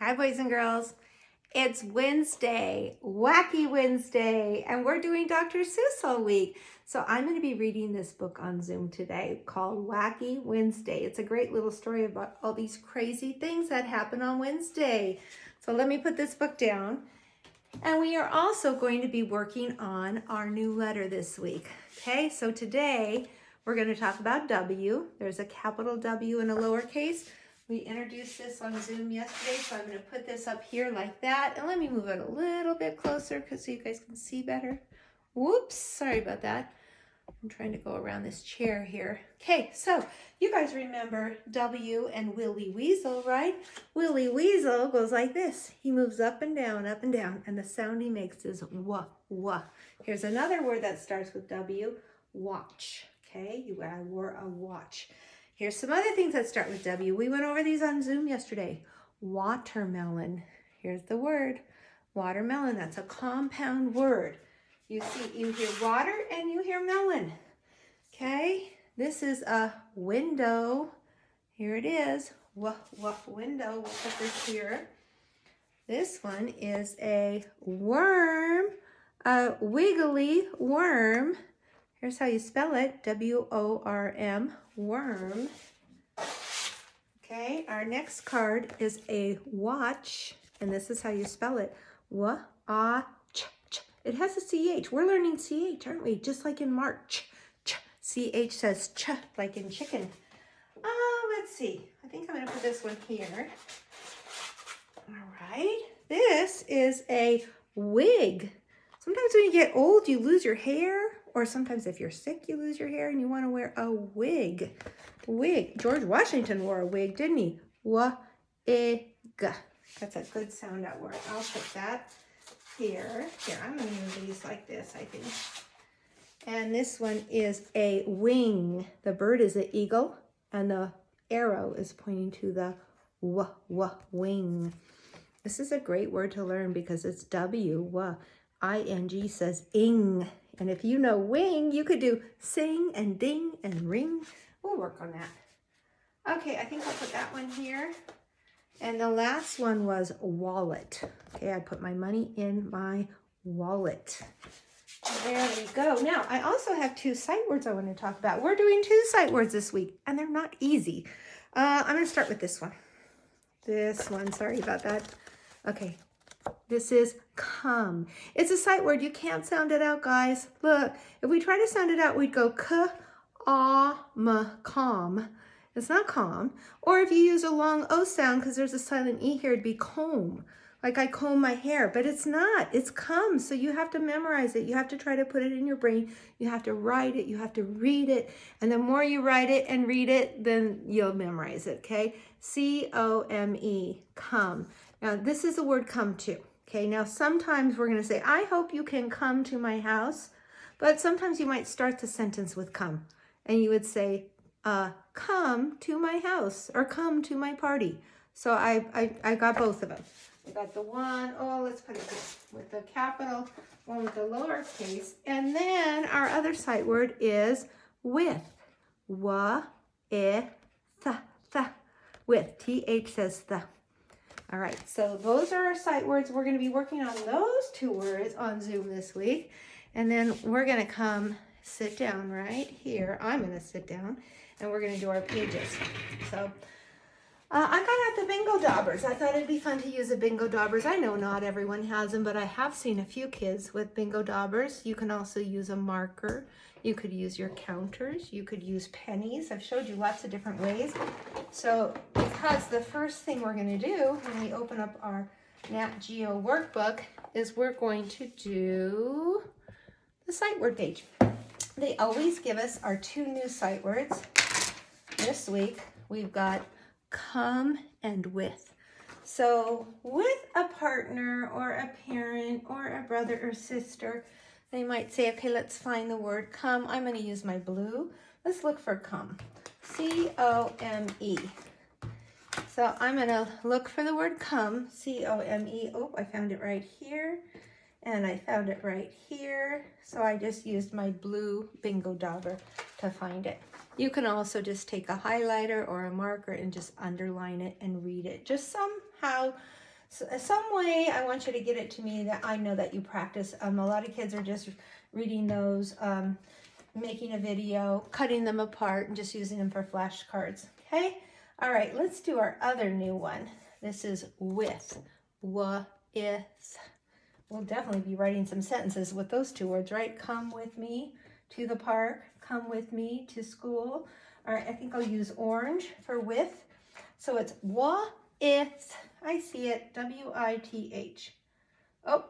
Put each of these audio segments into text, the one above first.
Hi, boys and girls. It's Wednesday, Wacky Wednesday, and we're doing Dr. Seuss all week. So I'm going to be reading this book on Zoom today called Wacky Wednesday. It's a great little story about all these crazy things that happen on Wednesday. So let me put this book down. And we are also going to be working on our new letter this week. Okay, so today we're going to talk about W. There's a capital W and a lowercase. We introduced this on Zoom yesterday, so I'm going to put this up here like that. And let me move it a little bit closer so you guys can see better. Whoops, sorry about that. I'm trying to go around this chair here. Okay, so you guys remember W and Willy Weasel, right? Willy Weasel goes like this. He moves up and down, and the sound he makes is wah, wah. Here's another word that starts with W, watch. Okay, I wore a watch. Here's some other things that start with W. We went over these on Zoom yesterday. Watermelon. Here's the word, watermelon. That's a compound word. You hear water and you hear melon. Okay, this is a window. Here it is. Window. We'll put this here. This one is a worm, a wiggly worm. Here's how you spell it, W-O-R-M, worm. Okay, our next card is a watch, and this is how you spell it, W-A-C-H. It has a C-H. We're learning C-H, aren't we? Just like in March. C-H says ch, like in chicken. Let's see. I think I'm going to put this one here. All right. This is a wig. Sometimes when you get old, you lose your hair. Or sometimes if you're sick, you lose your hair and you want to wear a wig. Wig. George Washington wore a wig, didn't he? Wa-ig. That's a good sound out word. I'll put that here. Here, I'm going to use these like this, I think. And this one is a wing. The bird is an eagle, and the arrow is pointing to the wing. This is a great word to learn because it's W. I-N-G says ing. And if you know wing, you could do sing and ding and ring. We'll work on that. Okay, I think I'll put that one here. And the last one was wallet. Okay, I put my money in my wallet. There we go. Now, I also have two sight words I want to talk about. We're doing two sight words this week, and they're not easy. I'm going to start with this one. This one, sorry about that. Okay, this is come. It's a sight word. You can't sound it out, guys. Look, if we try to sound it out, we'd go calm. It's not calm. Or if you use a long O sound, because there's a silent E here, it'd be comb. Like I comb my hair, but it's not. It's come. So you have to memorize it. You have to try to put it in your brain. You have to write it. You have to read it. And the more you write it and read it, then you'll memorize it, okay? C-O-M-E, come. Now, this is the word come to. Okay, now sometimes we're going to say, I hope you can come to my house. But sometimes you might start the sentence with come. And you would say, come to my house or come to my party. So I got both of them. I got the one, let's put it here, with the capital, one with the lowercase. And then our other sight word is with. With. T-H says the. All right, so those are our sight words. We're going to be working on those two words on Zoom this week. And then we're going to come sit down right here. I'm going to sit down, and we're going to do our pages. So I got out the bingo daubers. I thought it'd be fun to use the bingo daubers. I know not everyone has them, but I have seen a few kids with bingo daubers. You can also use a marker. You could use your counters. You could use pennies. I've showed you lots of different ways. So because the first thing we're going to do when we open up our Nat Geo workbook is we're going to do the sight word page. They always give us our two new sight words. This week we've got come and with. So with a partner or a parent or a brother or sister, they might say, okay, let's find the word come. I'm going to use my blue. Let's look for come. C-O-M-E. So I'm going to look for the word come. C-O-M-E. Oh, I found it right here. And I found it right here. So I just used my blue bingo dauber to find it. You can also just take a highlighter or a marker and just underline it and read it. Just somehow So, some way I want you to get it to me that I know that you practice. A lot of kids are just reading those, making a video, cutting them apart, and just using them for flashcards. Okay? All right, let's do our other new one. This is with. With. We'll definitely be writing some sentences with those two words, right? Come with me to the park. Come with me to school. All right, I think I'll use orange for with. So it's with. I see it. W-I-T-H. Oh,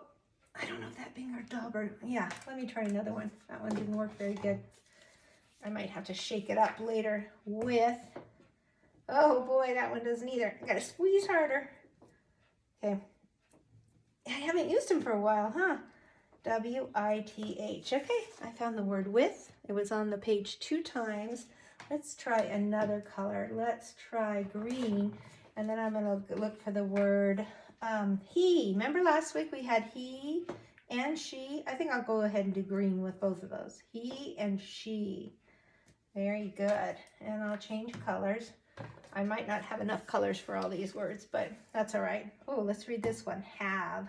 I don't know if that being our dauber. Yeah, let me try another one. That one didn't work very good. I might have to shake it up later. With. Oh boy, that one doesn't either. I gotta squeeze harder. Okay. I haven't used them for a while, huh? W-I-T-H. Okay, I found the word with. It was on the page 2 times. Let's try another color. Let's try green. And then I'm going to look for the word he. Remember last week we had he and she? I think I'll go ahead and do green with both of those. He and she. Very good. And I'll change colors. I might not have enough colors for all these words, but that's all right. Oh, let's read this one. Have.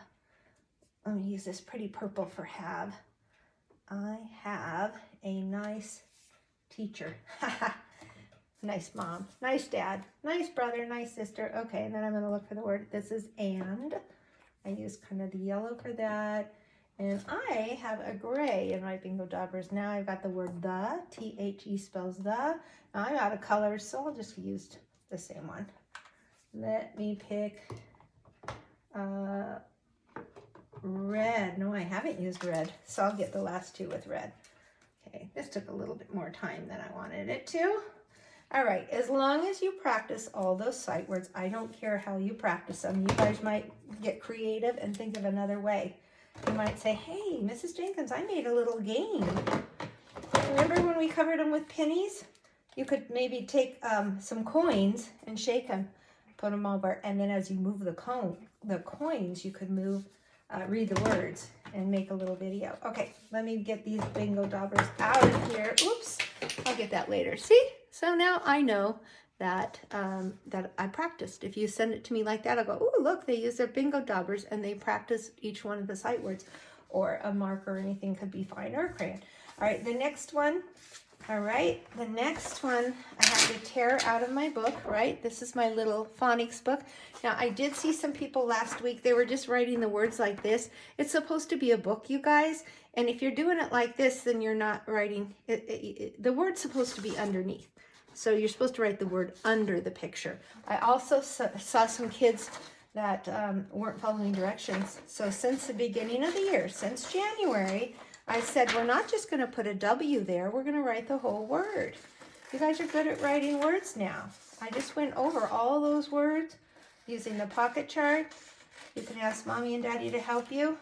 Let me use this pretty purple for have. I have a nice teacher. Nice mom, nice dad, nice brother, nice sister. Okay, and then I'm going to look for the word. This is and. I use kind of the yellow for that. And I have a gray in my bingo daubers. Now I've got the word the. T-H-E spells the. Now I'm out of colors, so I'll just use the same one. Let me pick red. No, I haven't used red, so I'll get the last two with red. Okay, this took a little bit more time than I wanted it to. All right, as long as you practice all those sight words, I don't care how you practice them. You guys might get creative and think of another way. You might say, hey, Mrs. Jenkins, I made a little game. Remember when we covered them with pennies? You could maybe take some coins and shake them, put them over, and then as you move the coins, you could read the words and make a little video. Okay, let me get these bingo daubers out of here. Oops, I'll get that later. See? So now I know that that I practiced. If you send it to me like that, I'll go, oh, look, they use their bingo daubers and they practiced each one of the sight words, or a marker or anything could be fine, or a crayon. All right, the next one. All right, the next one I have to tear out of my book, right? This is my little phonics book. Now, I did see some people last week, they were just writing the words like this. It's supposed to be a book, you guys. And if you're doing it like this, then you're not writing, the word's supposed to be underneath. So you're supposed to write the word under the picture. I also saw some kids that weren't following directions. So since the beginning of the year, since January, I said, we're not just going to put a W there. We're going to write the whole word. You guys are good at writing words now. I just went over all those words using the pocket chart. You can ask Mommy and Daddy to help you.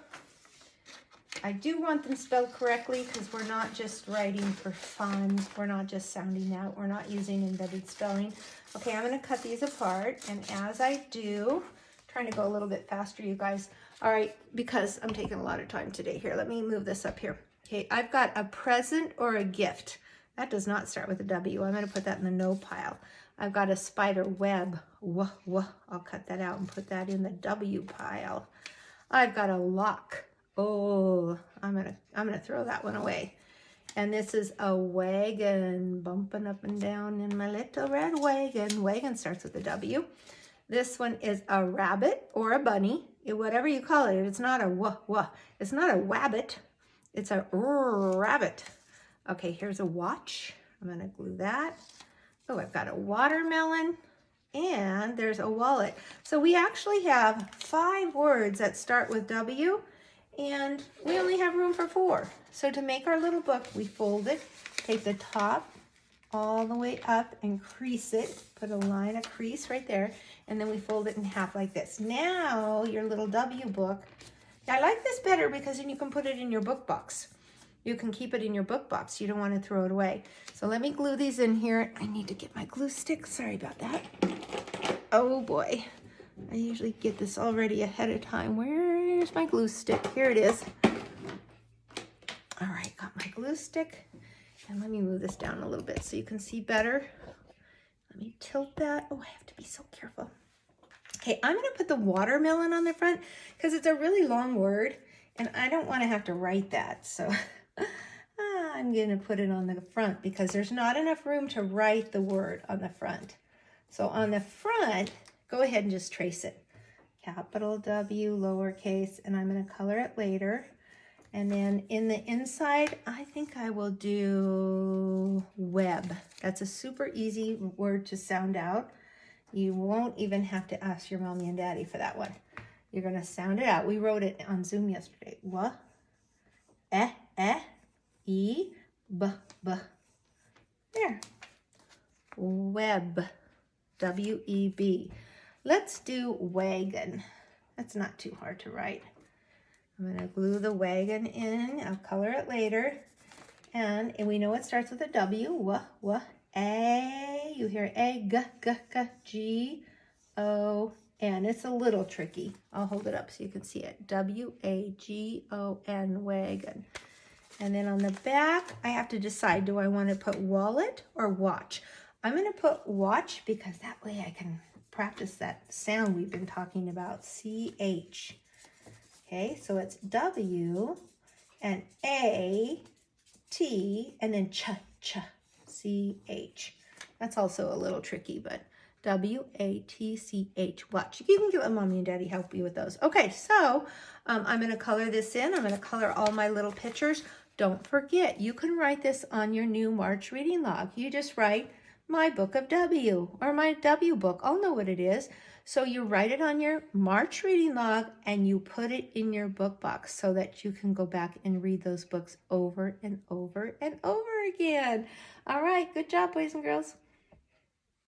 I do want them spelled correctly because we're not just writing for fun. We're not just sounding out. We're not using embedded spelling. Okay, I'm going to cut these apart. And as I do, trying to go a little bit faster, you guys. All right, because I'm taking a lot of time today. Here, let me move this up here. Okay, I've got a present or a gift. That does not start with a W. I'm going to put that in the no pile. I've got a spider web. I'll cut that out and put that in the W pile. I've got a lock. Oh, I'm gonna throw that one away. And this is a wagon, bumping up and down in my little red wagon. Wagon starts with a W. This one is a rabbit or a bunny, whatever you call it. It's not a It's not a wabbit. It's a rabbit. Okay, here's a watch. I'm gonna glue that. Oh, I've got a watermelon, and there's a wallet. So we actually have 5 words that start with W, and we only have room for 4. So to make our little book, we fold it, take the top all the way up and crease it, put a line, a crease right there, and then we fold it in half like this. Now your little W book, I like this better because then you can put it in your book box. You can keep it in your book box. You don't want to throw it away. So let me glue these in here. I need to get my glue stick. Sorry about that. Oh boy. I usually get this already ahead of time. Where's my glue stick? Here it is. All right, got my glue stick. And let me move this down a little bit so you can see better. Let me tilt that. Oh, I have to be so careful. Okay, I'm going to put the watermelon on the front because it's a really long word and I don't want to have to write that. So I'm going to put it on the front because there's not enough room to write the word on the front. So on the front, go ahead and just trace it. Capital W, lowercase, and I'm going to color it later. And then in the inside, I think I will do web. That's a super easy word to sound out. You won't even have to ask your mommy and daddy for that one. You're going to sound it out. We wrote it on Zoom yesterday. W, E, B. There. Web. W-E-B. Let's do wagon. That's not too hard to write. I'm going to glue the wagon in. I'll color it later. And we know it starts with a W. A. You hear A, G, O, N. It's a little tricky. I'll hold it up so you can see it. W-A-G-O-N, wagon. And then on the back, I have to decide, do I want to put wallet or watch? I'm going to put watch because that way I can practice that sound we've been talking about, C-H. Okay, so it's W and A, T, and then C-H. That's also a little tricky, but W-A-T-C-H, watch. You can let mommy and daddy help you with those. Okay, so I'm going to color this in. I'm going to color all my little pictures. Don't forget, you can write this on your new March reading log. You just write my book of W or my W book. I'll know what it is. So you write it on your March reading log and you put it in your book box so that you can go back and read those books over and over and over again. All right, good job, boys and girls.